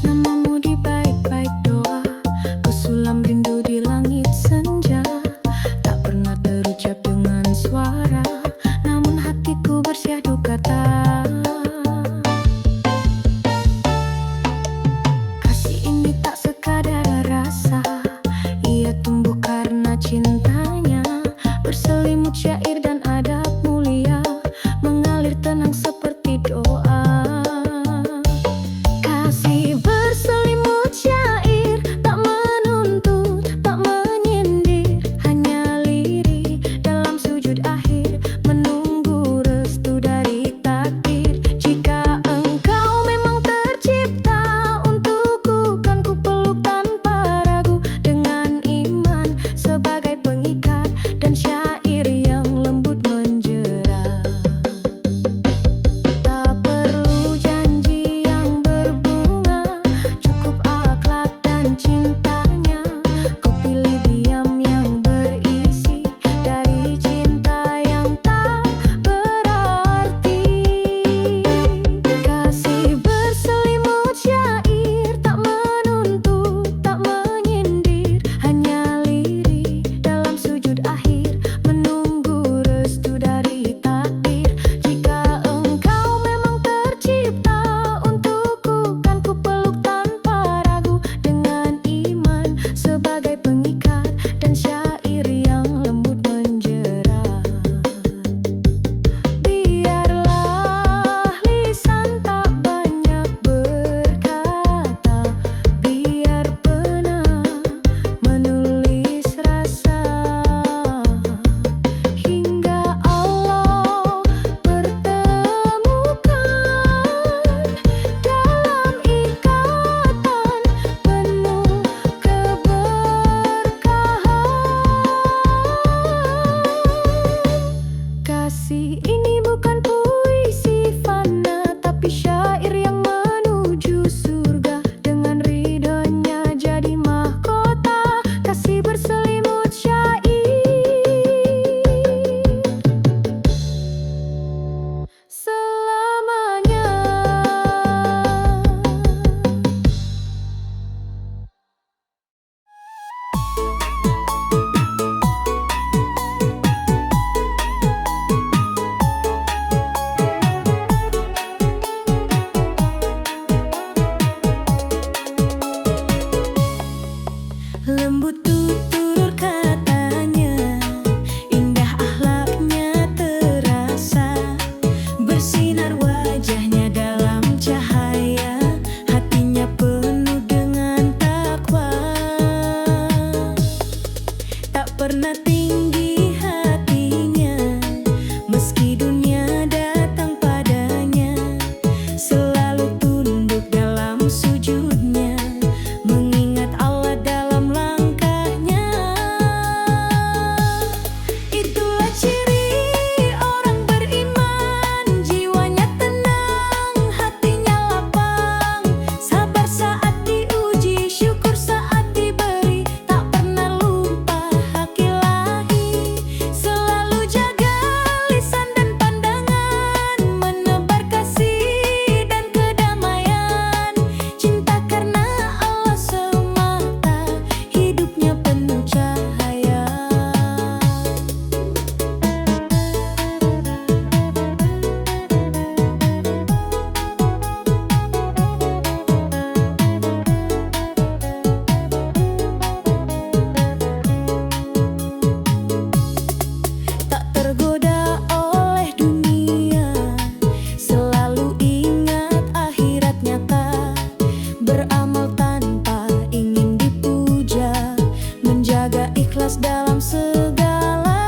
namamu di baik-baik doa, ku sulam rindu di langit senja. Tak pernah terucap dengan suara, namun hatiku bersyahdu kata. Kasih ini tak sekadar rasa, ia tumbuh karena cintanya. Berselimut syair dan adab mulia, mengalir tenang seperti doa. Kasih berselimut syair, tak menuntut, tak menyindir, hanya lirih dalam sujud akhir, menunggu restu dari takdir. Jika engkau memang tercipta untukku, kan ku peluk tanpa ragu, dengan iman sebagai pengikat dan syair yang lembut menjerah. Tak perlu janji yang berbunga, cukup akhlak dan cintanya. Ku pilih diam yang berisi dari cinta yang tak berarti. Kasih berselimut syair, tak menuntut, tak menyindir, hanya lirih dalam sujud akhir, menunggu restu dari takdir. Jika engkau memang tercipta untukku, kan ku peluk tanpa ragu, dengan iman sebagai pengikat dan syair yang lembut menjerah. Biarlah lisan tak banyak berkata, biar pena menulis rasa, hingga Allah pertemukan dalam ikatan penuh keberkahan. Kasih ini bukan puisi fana, tapi syair yang menuju surga, dengan ridhonya jadi mahkota. Kasih berselimut syair selamanya. Lembut tutur katanya, indah akhlaknya terasa, bersinar wajahnya dalam cahaya, hatinya penuh dengan takwa. Tak pernah tinggi hatinya, meski dunia datang padanya, selalu tunduk dalam sujudnya, mengingat Allah dalam langkahnya. Itulah ciri orang beriman, jiwanya tenang, hatinya lapang, sabar saat diuji, syukur saat diberi, tak pernah lupa hak ilahi, selalu jaga lisan dan pandangan, menebar kasih dan kedamaian, cinta karena Allah semata, hidupnya penuh cahaya. Tak tergoda oleh dunia, selalu ingat akhirat nyata, beramal tanpa ingin dipuja, menjaga ikhlas dalam segala.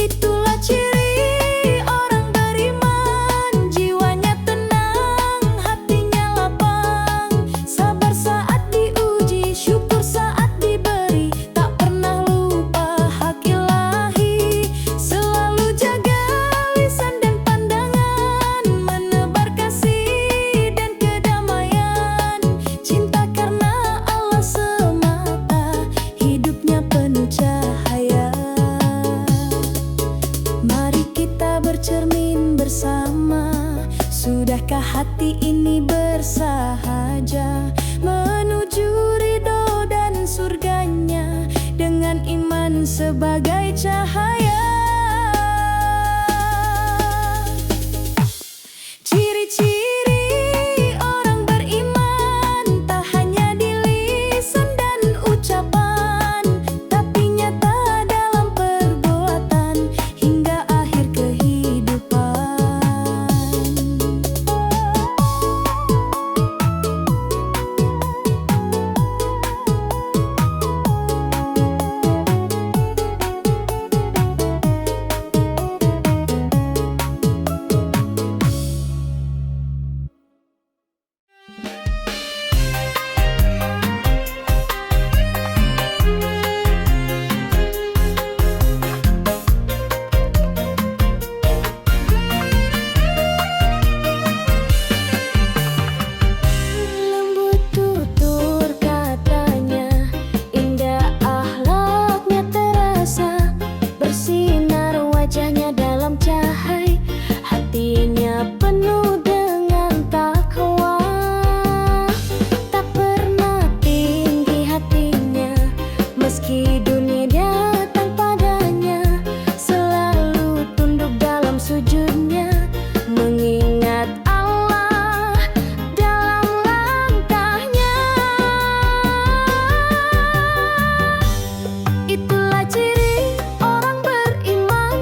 Itulah ciri orang beriman, jiwanya tenang, hatinya lapang, sabar saat diuji, syukur saat diberi, tak pernah lupa hak ilahi, selalu jaga lisan dan pandangan, menebar kasih dan kedamaian, cinta karena Allah semata, hidupnya penuh cahaya. Mari kita bercermin bersama, sudahkah hati ini ini bersahaja menuju ridho dan surganya dengan iman sebagai cahaya. Ciri-ciri orang beriman tak hanya di lisan dan ucapan, tapi nyata dalam perbuatan hingga akhir kehidupan. Lembut tutur katanya, indah akhlaknya terasa, bersinar wajahnya dalam cahaya, hatinya penuh dengan takwa. Tak pernah tinggi hatinya, meski dunia datang padanya, selalu tunduk dalam sujudnya, mengingat Allah dalam langkahnya. Itulah ciri orang beriman,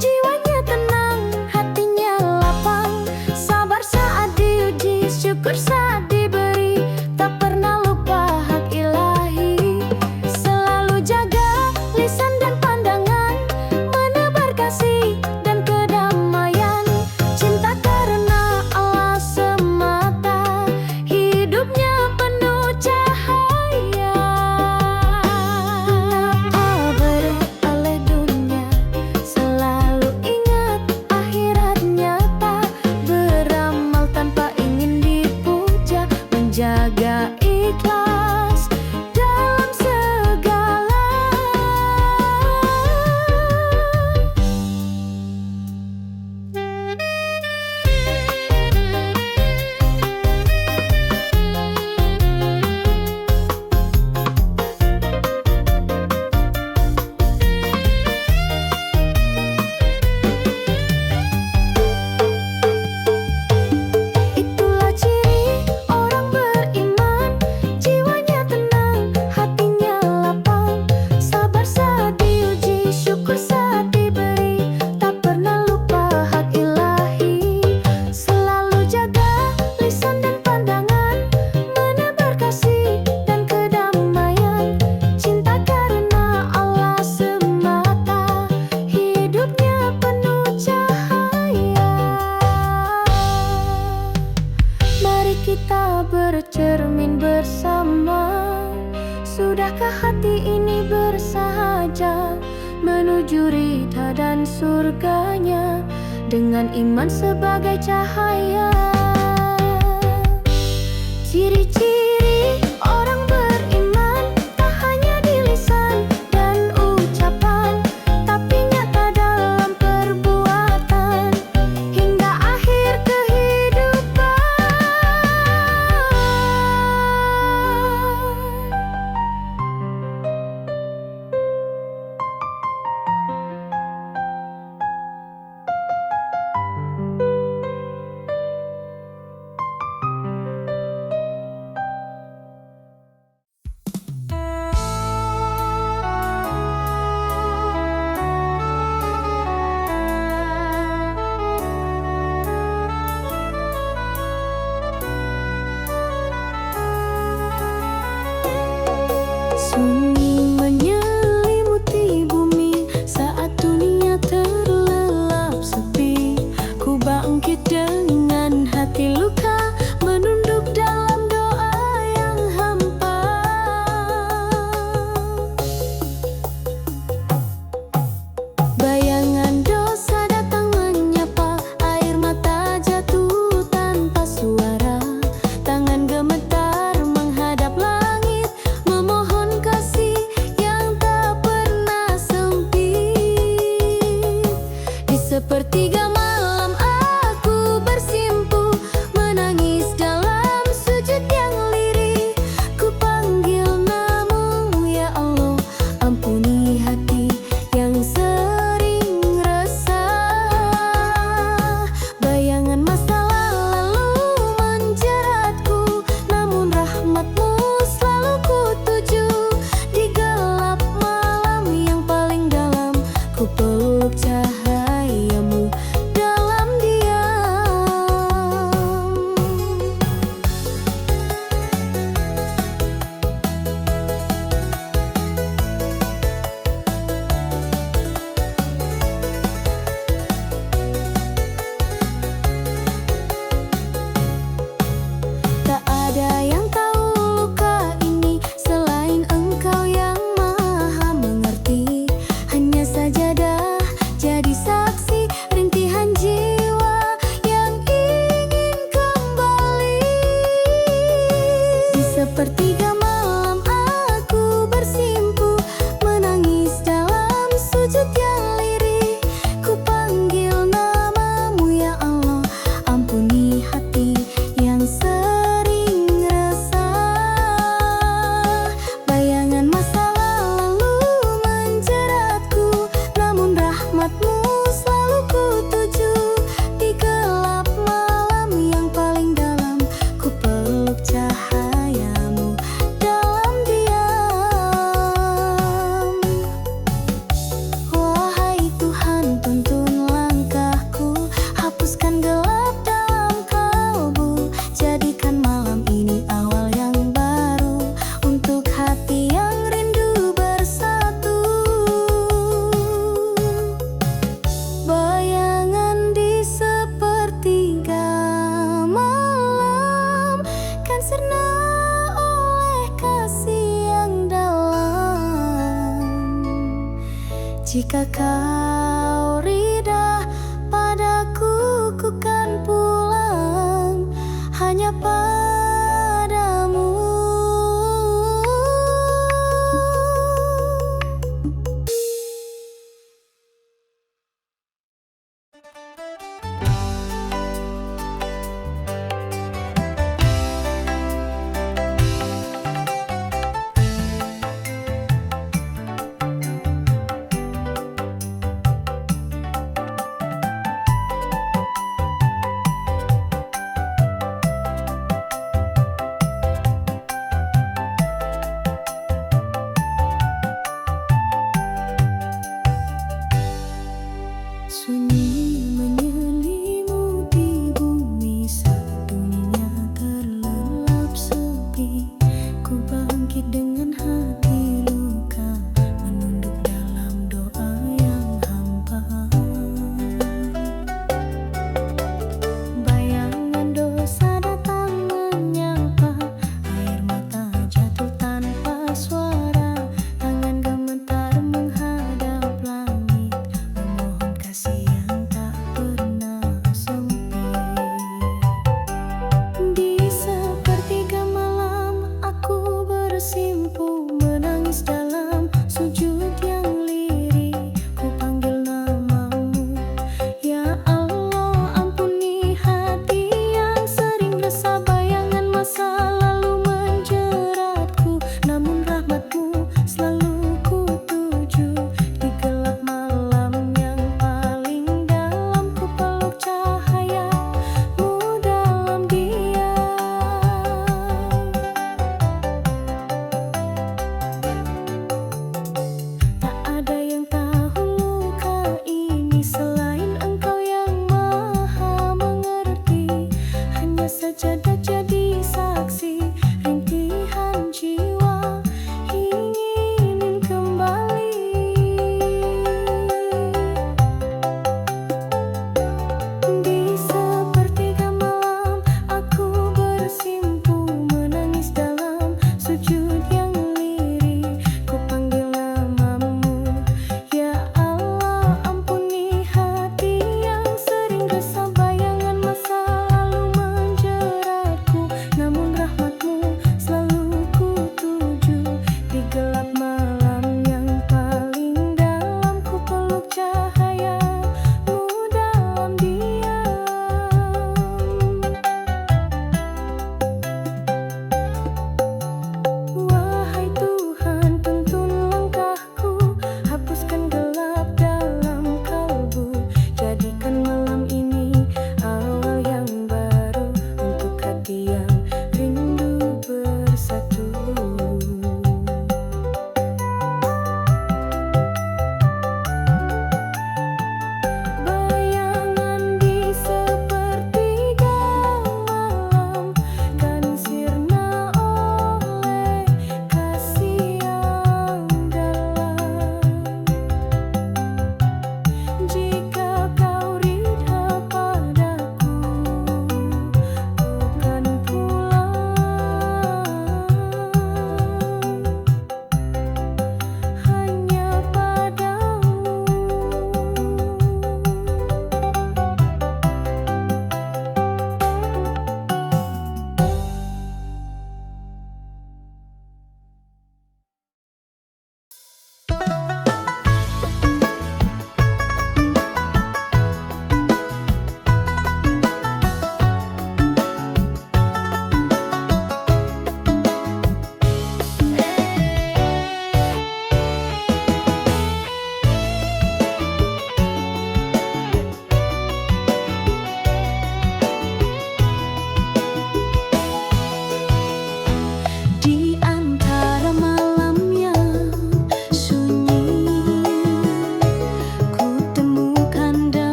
jiwanya tenang, hatinya lapang, sabar saat diuji, syukur saat diberi, tak pernah lupa hak ilahi, selalu jaga lisan dan pandangan, menebar kasih dan kedamaian, cinta karena Allah semata, hidupnya penuh cahaya. Kenapa beralih dunia, selalu ingat akhirat nyata, beramal tanpa ingin dipuja, menjaga ikhlas dalam segala. Itulah ciri orang beriman, jiwanya tenang, hatinya lapang, sabar saat diuji, syukur saat diberi, tak pernah lupa hak ilahi, selalu jaga lisan dan pandangan, menebar kasih dan kedamaian, cinta karena Allah semata, hidupnya penuh cahaya. Mari kita bercermin bersama, sudahkah hati ini bersahaja menuju ridha dan surganya dengan iman sebagai cahaya. Ciri-ciri orang beriman tak hanya di lisan dan ucapan, tapi nyata dalam perbuatan hingga akhir kehidupan. Sunyi menyelimuti bumi saat dunia terlelap sepi. Ku bangkit dengan hati luka, menunduk dalam doa yang hampa. Bayangan dosa datang menyapa, air mata jatuh tanpa suara, tangan gemetar menghadap langit, memohon kasih yang tak pernah sempit. Di sepertiga malam aku bersimpuh, menangis dan Jika kau rida padaku, ku kan pulang hanya padamu. Sunyi menyelimuti bumi saat dunia terlelap sepi. Ku bangkit dengan hati luka, menunduk dalam doa yang hampa. Bayangan dosa datang menyapa, air mata jatuh tanpa suara. Tangan gemetar menghadap langit, memohon kasih yang tak pernah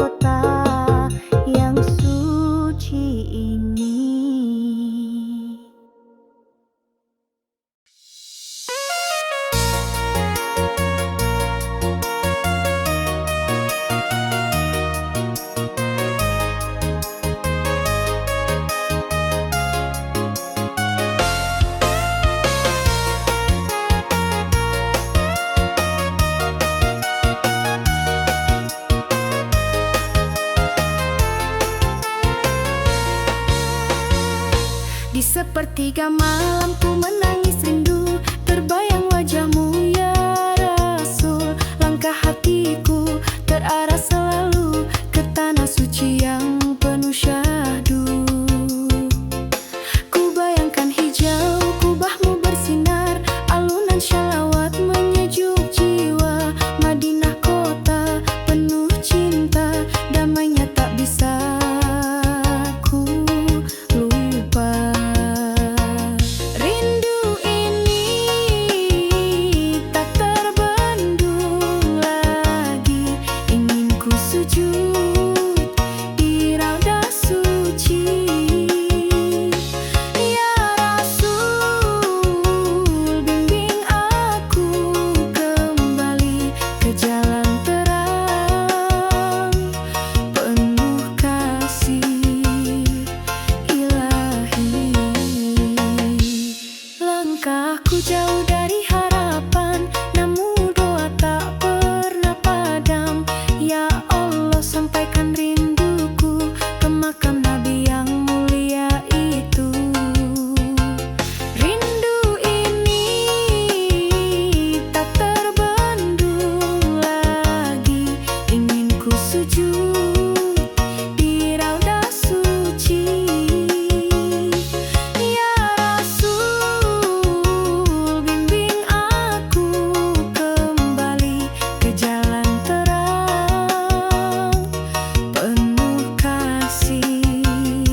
kota yang suci ini. Di sepertiga malam ku menangis rindu, terbayang wajahmu ya Rasul. Langkah hatiku terarah selalu ke tanah suci yang penuh syahdu. Ku bayangkan hijau kubahmu bersinar, alunan syalawat menyejuk jiwa. Madinah kota penuh cinta, damainya tak bisa ku lupa. Rindu ini tak terbendung lagi, ingin ku sujud di raudah suci. Ya Rasul, bimbing aku kembali ke jalan terang, penuh kasih ilahi. Langkahku jauh dari harapan, namun doa tak pernah padam. Ya Allah, sampaikan rinduku ke makam Nabi yang mulia itu. Rindu ini tak terbendung lagi, ingin ku sujud di raudah suci. Ya Rasul, bimbing aku kembali ke jalan terang, penuh kasih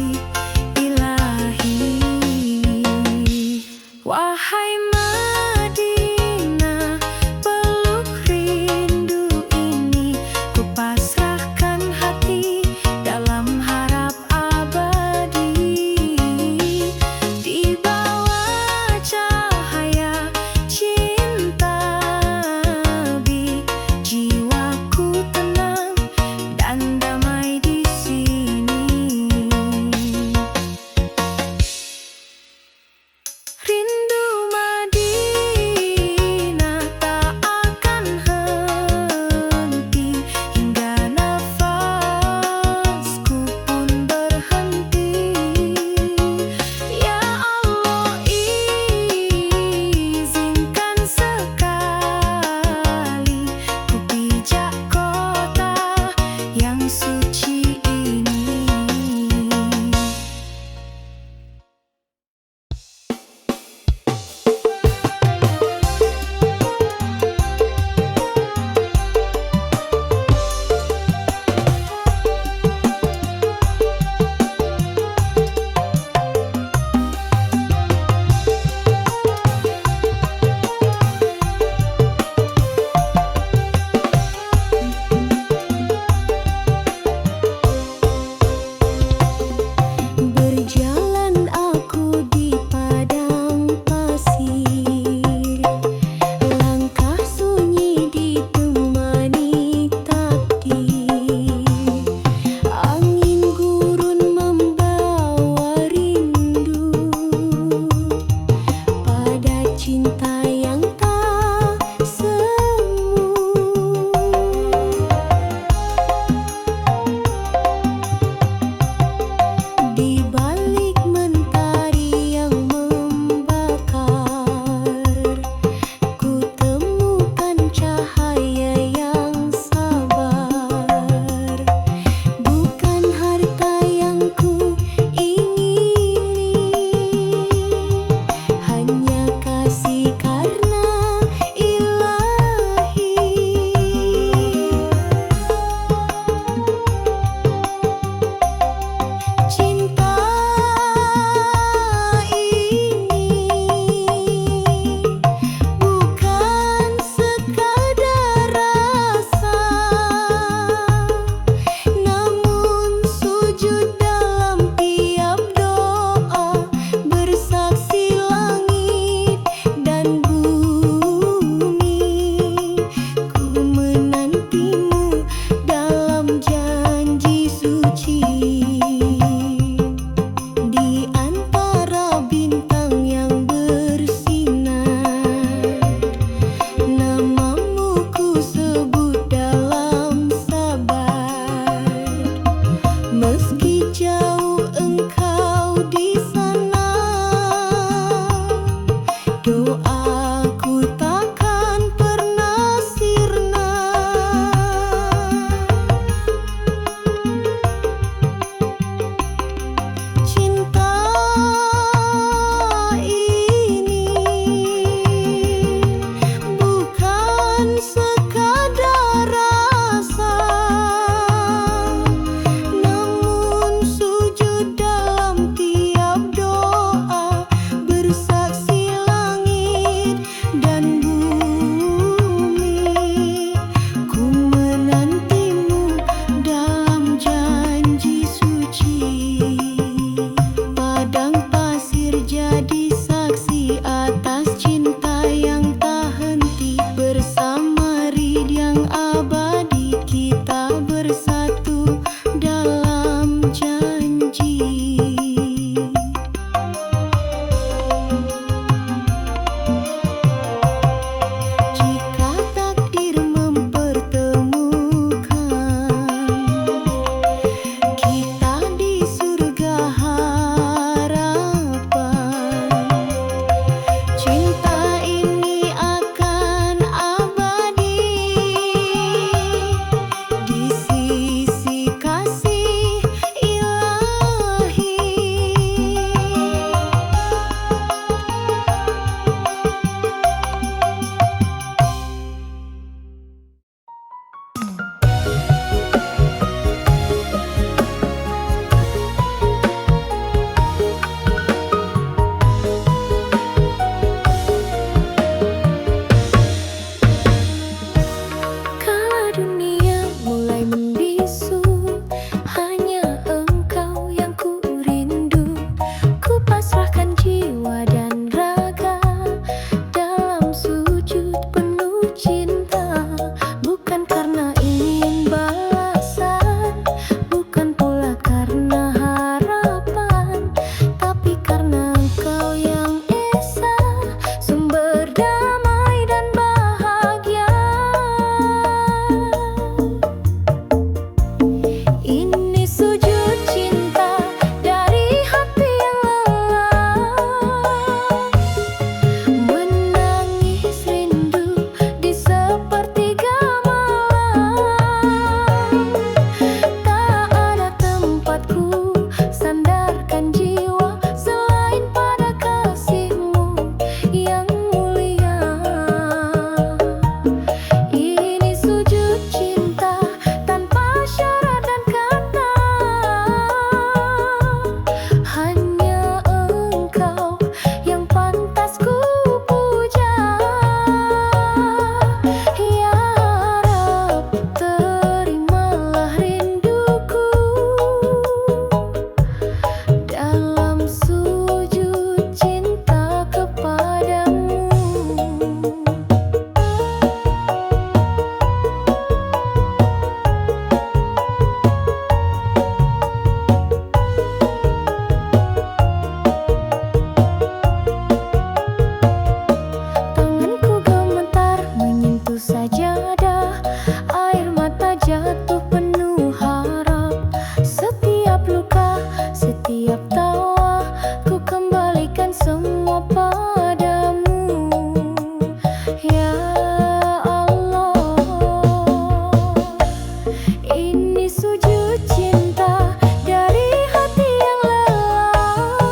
sujud cinta dari hati yang lelah,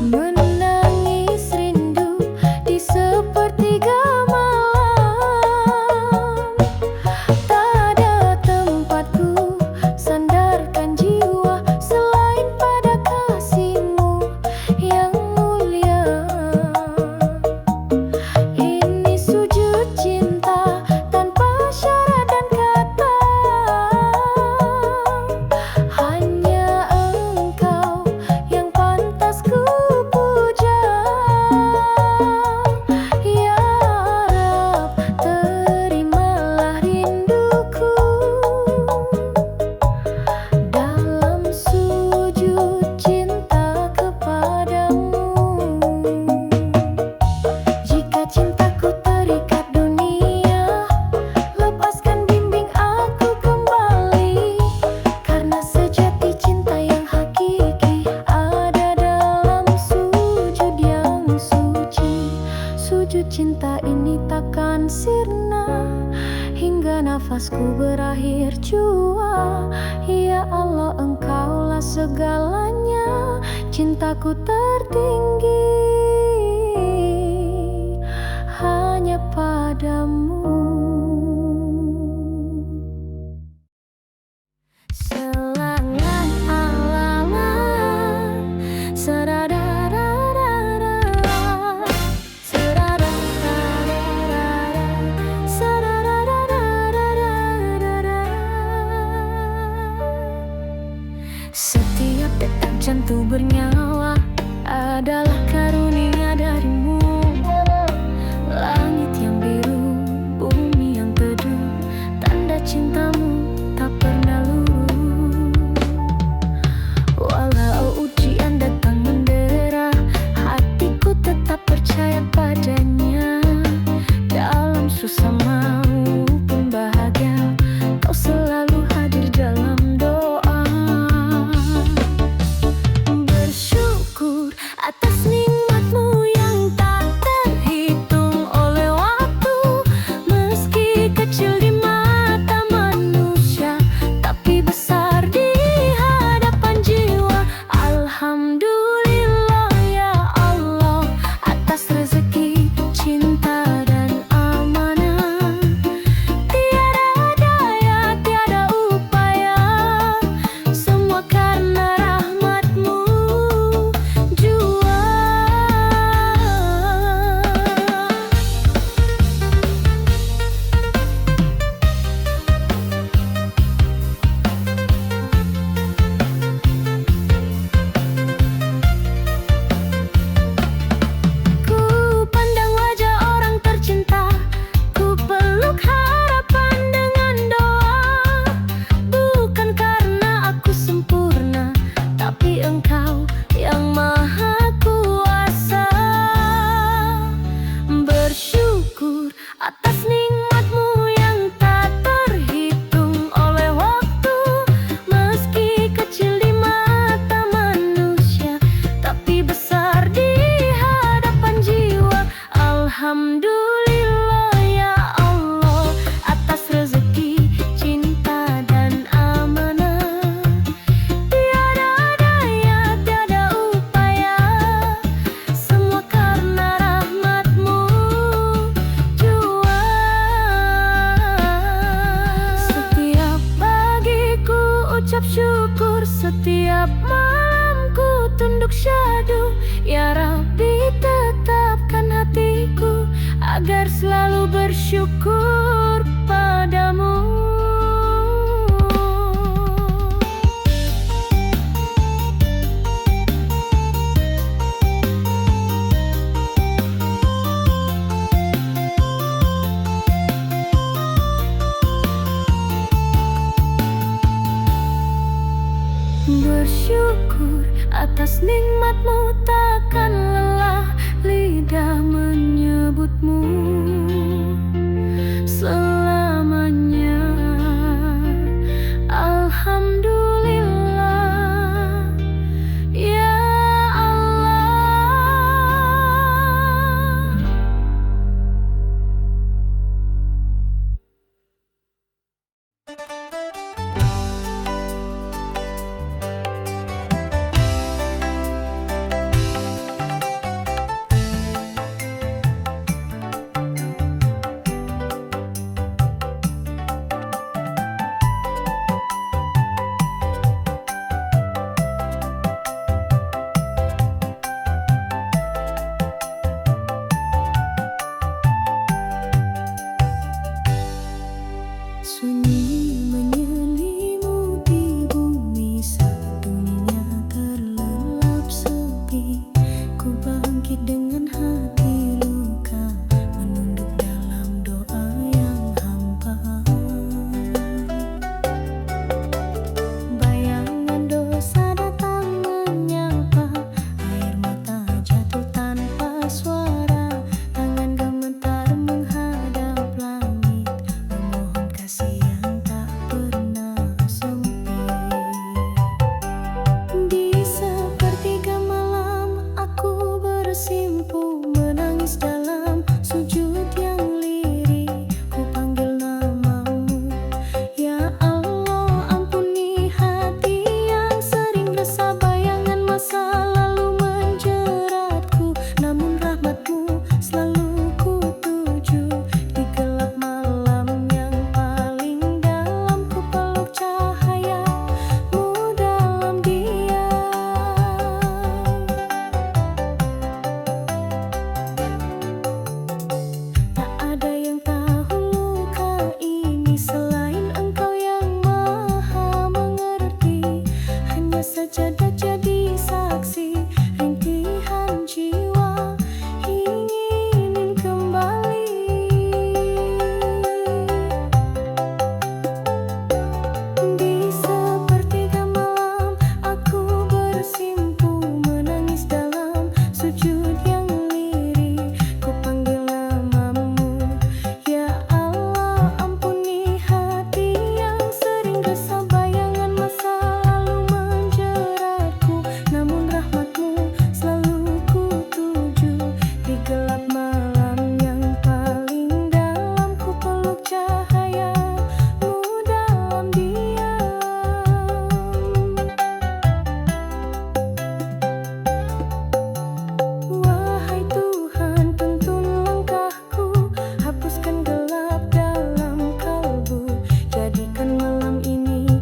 menangis rindu di sepertiga malam. Tak ada tempatku sandarkan jiwa selain pada kasih-Mu yang mulia. Ini sujud cinta tanpa syarat dan kata, hanya Engkau yang pantas ku puja. Ya Rab, terimalah rinduku dalam sujud cinta kepadamu. Jika cintaku terikat dunia, lepaskan bimbing aku kembali, karena sejati cinta yang hakiki ada dalam sujud yang suci. Sujud cinta ini takkan sirna hingga nafasku berakhir jua. Ya Allah, Engkaulah segalanya, cintaku tertinggi hanya padamu. Selangan alaman, serarararara, serarararara, serarararara. Setiap detak jantung bernyawa adalah karunia dari-Mu. Langit yang biru, bumi yang teduh, tanda cinta-Mu tak pernah luruh. Walau ujian datang mendera, hatiku tetap percaya padanya. Dalam susah maupun bahagia, Kau selalu hadir dalam doa. Bersyukur atas nikmat-Mu yang tak terhitung oleh waktu. Meski kecil di mata manusia, tapi besar di hadapan jiwa. Alhamdulillah ya Allah, atas rezeki, cinta dan amanah. Tiada daya, tiada upaya, semua karena rahmat-Mu jua. Ku pandang wajah orang tercinta, ku peluk harapan dengan doa. Bukan karena aku sempurna, tapi Engkau yang maha kuasa. Bersyukur atas nikmat-Mu yang tak terhitung oleh waktu. Meski kecil di mata manusia, tapi besar di hadapan jiwa. Alhamdulillah ya Allah, atas rezeki, cinta dan amanah. Tiada daya, tiada upaya, semua karena rahmat-Mu jua. Setiap pagiku ucap syukur, setiap malamku tunduk syahdu. Ya Rabbi, tetapkan hatiku agar selalu bersyukur padamu. Bersyukur atas nikmat-Mu, takkan lelah lidah menyebut-Mu selamanya. Alhamdulillah ya Allah. sajadah jadi saksi, rintihan jiwa ingin kembali. Di sepertiga malam aku bersimpu menangis dalam sujud yang lirih. Ku panggil namamu, ya Allah, ampuni hati yang sering resah. Bayangan masa lalu menjeratku, namun rahmatmu selalu ku tuju. Di gelap malam yang paling dalam, ku peluk cahayamu dalam diam. Wahai Tuhan, tuntun langkahku, hapuskan gelap dalam kalbu, jadikan malam ini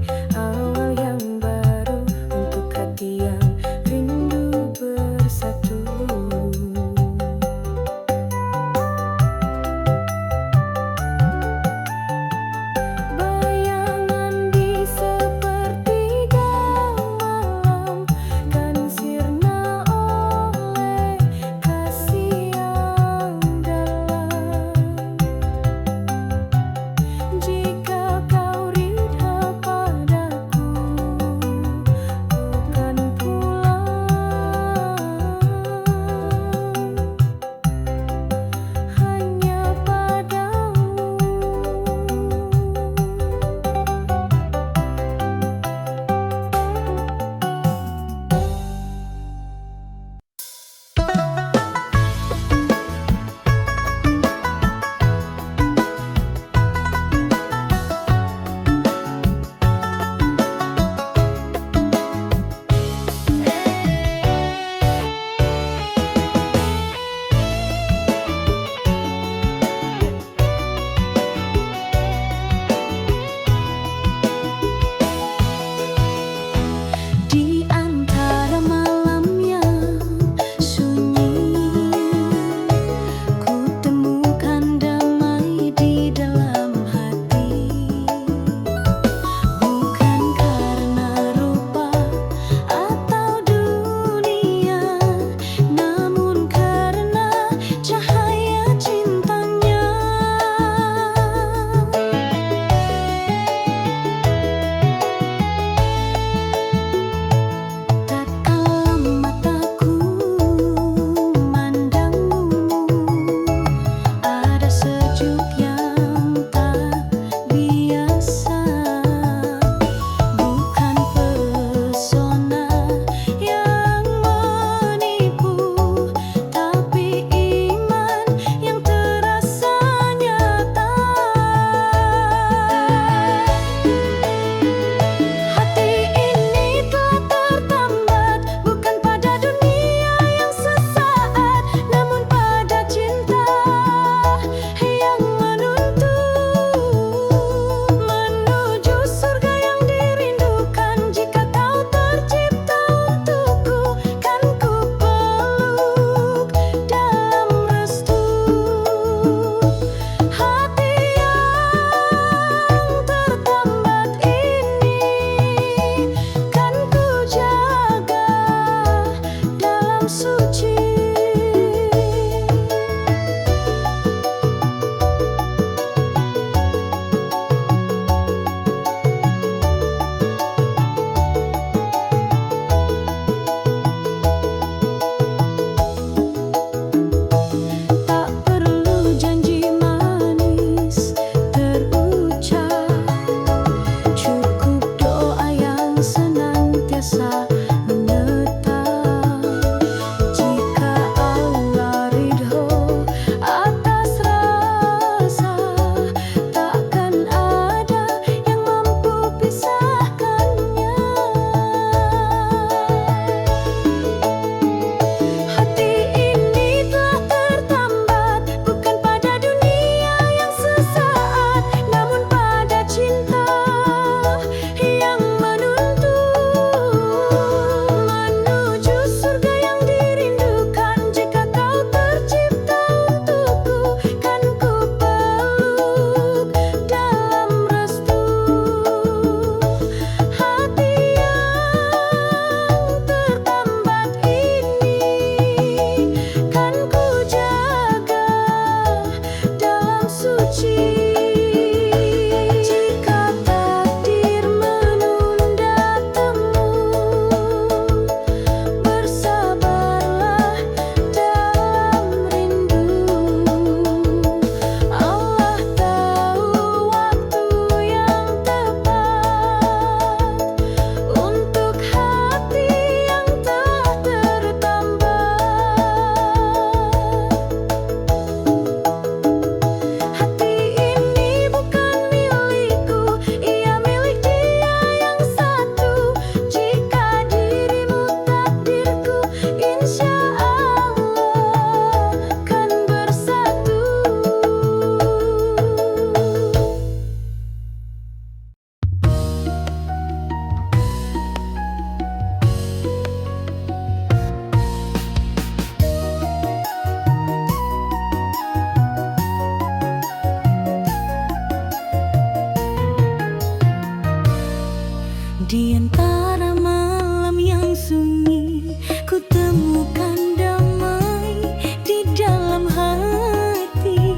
Di antara malam yang sunyi, ku temukan damai di dalam hati.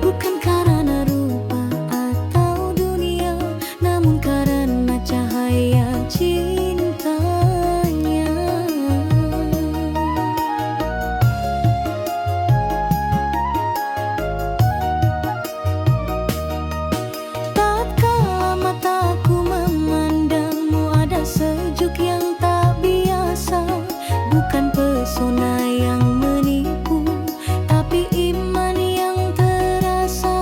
Bukan karena rupa atau dunia, namun karena cahaya cintanya. Tatkala mataku memandangmu, ada sejuk yang tak biasa. Bukan pesona yang menipu, tapi iman yang terasa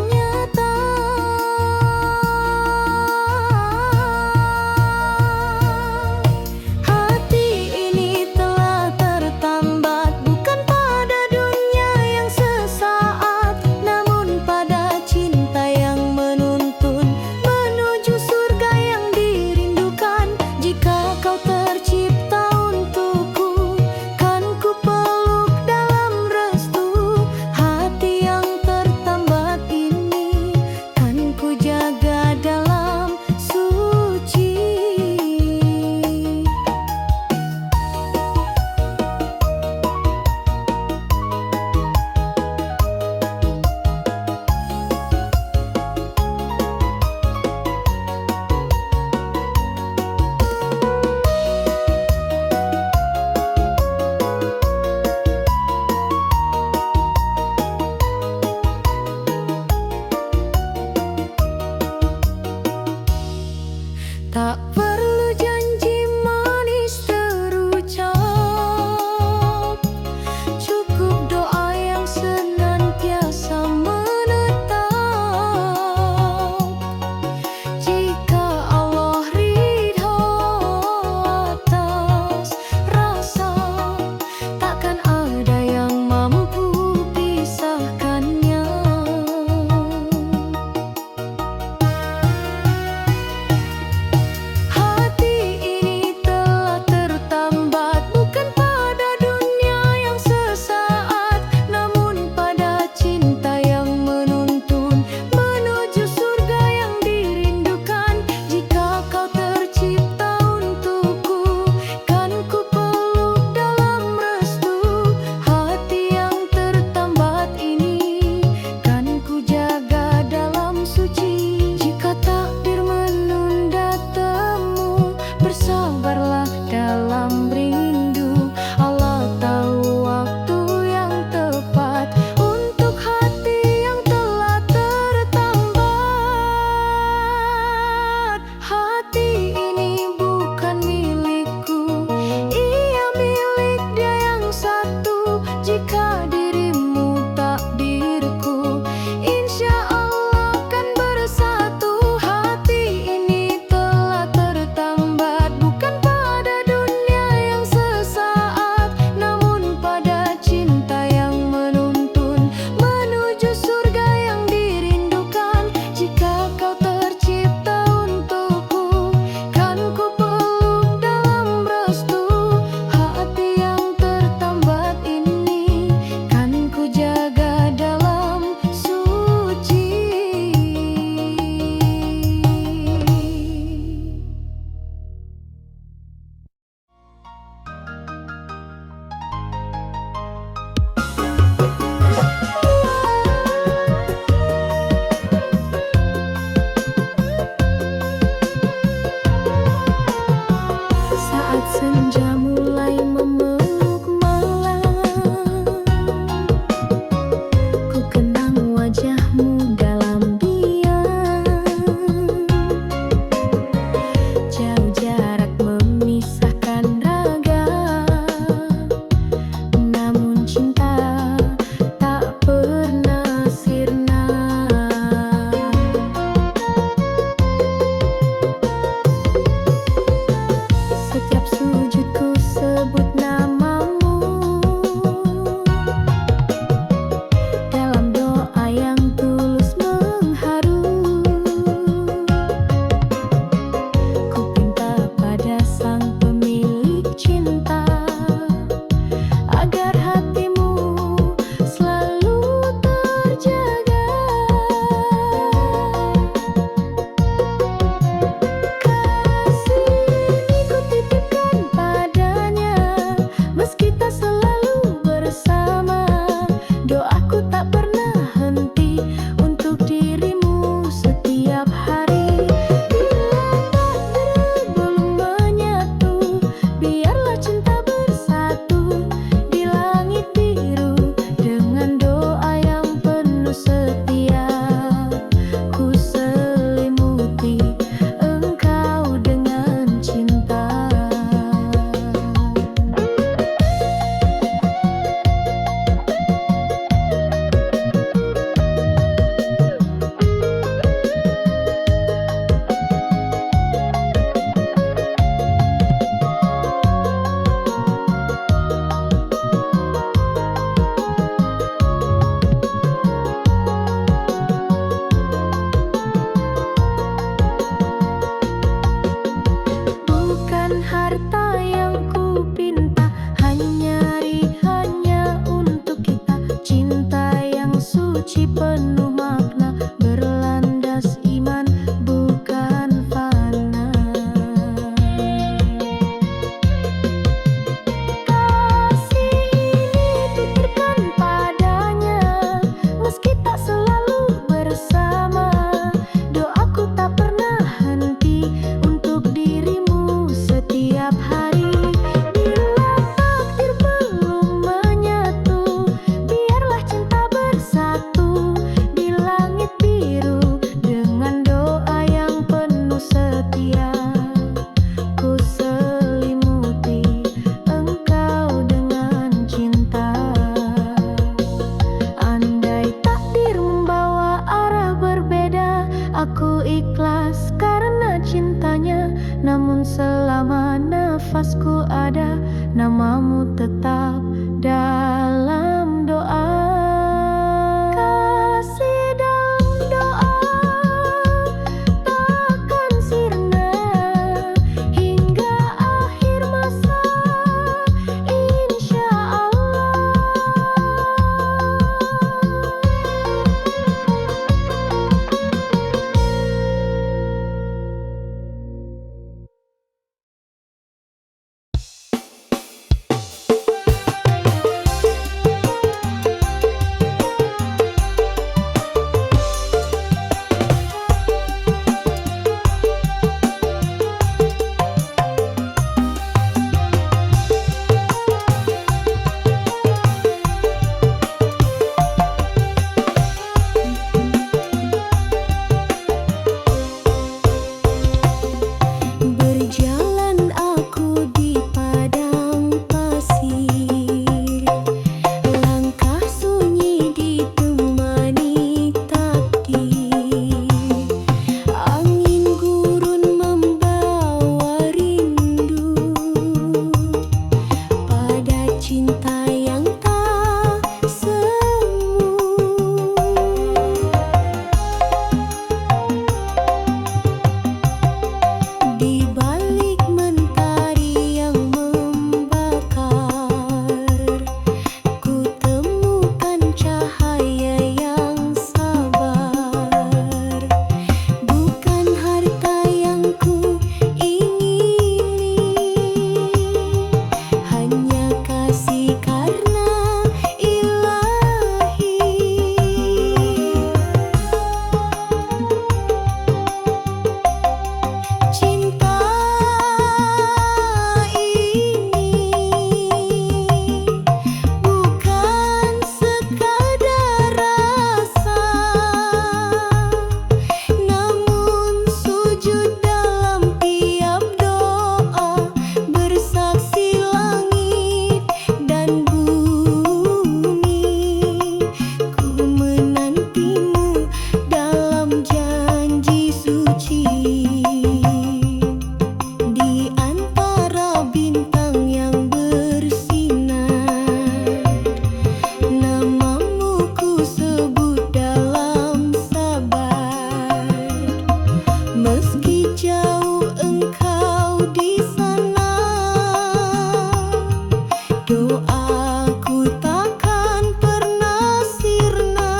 nyata. Hati ini telah tertambat, bukan pada dunia yang sesaat, namun pada cinta yang menuntun menuju surga yang dirindukan. Jika kau tercipta untukku, kan ku peluk dalam restu. Hati yang tertambat ini kan ku jaga dalam suci. Tak perlu janji manis terucap, cukup doa yang senantiasa menetap. Jika Allah ridho atas rasa, takkan ada yang mampu pisahkannya. nafasku ada, namamu tetap dalam doa. Kasih dalam doa takkan sirna hingga akhir masa, insya Allah. Berjalan aku di padang pasir, langkah sunyi ditemani takdir. Angin gurun membawa rindu pada cinta yang tak semu. Di balik mentari yang membakar, ku temukan cahaya yang sabar. Bukan harta yang ku ingini, hanya kasih karena ilahi. Cinta ini bukan sekadar rasa, namun sujud dalam tiap doa, bersaksi langit dan bumi. Ku menantimu dalam janji suci. Di antara bintang yang bersinar, namamu ku sebut dalam sabar. Meski jauh engkau di sana, doaku takkan pernah sirna.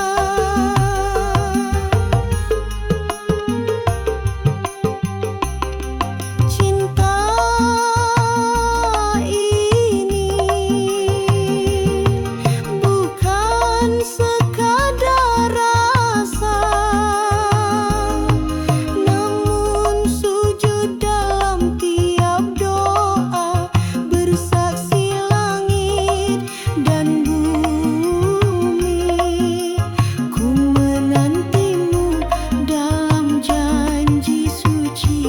Cinta ini bukan sekadar rasa, namun sujud dalam tiap doa, bersaksi langit dan bumi. Ku menantimu dalam janji suci.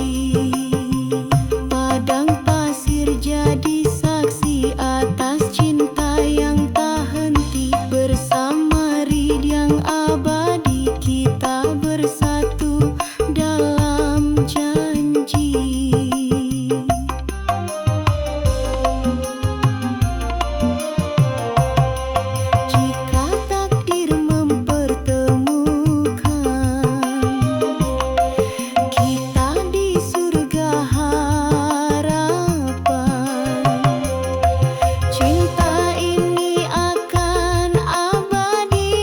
Padang pasir jadi saksi atas cinta yang tak henti. Bersama rid yang abadi, kita bersatu dalam janji. Jika takdir mempertemukan kita di surga harapan, cinta ini akan abadi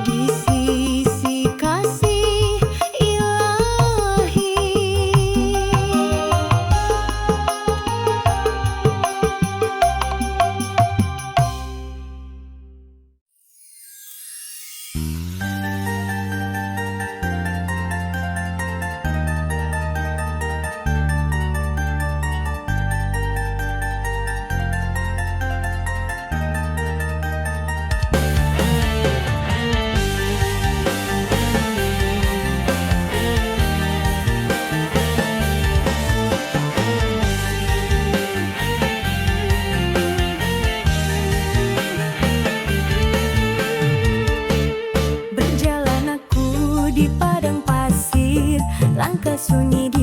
di sisi kasih ilahi. Langkah sunyi di